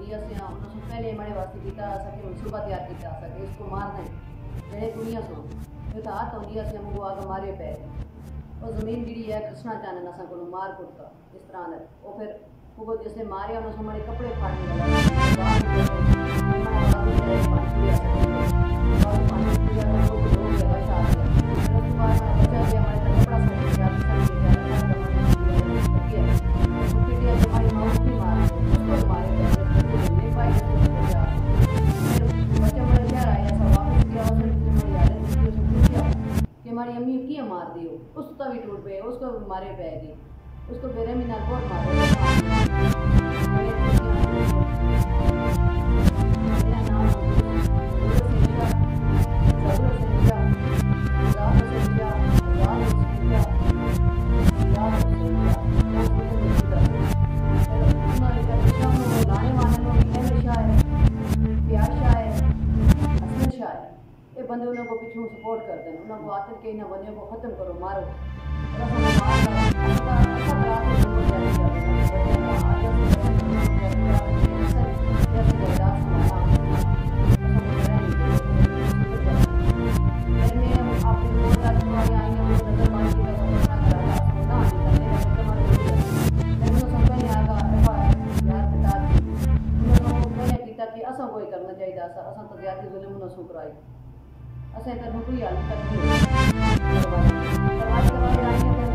होंगी असें उन्होंने पहले हमारे वास्ते किया सके मनसूबा तैयार किया सके इसको मारना है जेडे कुड़ियाँ सो फिर तो हाथ होंगी असें मुझे आगे मारे पे और ज़मीन जी है कृष्णा चाहने असा को मार कुटता इस तरह है वो फिर वो जैसे मारे उन्होंने हमारे कपड़े फाड़ने वाला हमारी अम्मी की मार दी हो उसका भी टूट पे उसको भी मारे पैगी उसको बेरहमी बहुत मारे बंदे उन्होंने पिछू सपोर्ट करते हैं उन्होंने आते के इन बंदे को खत्म करो मारो असा कोई करना चाहिए असा तो ज्यादा जुल्म न सुकराई असें तो कोई हाल तक नहीं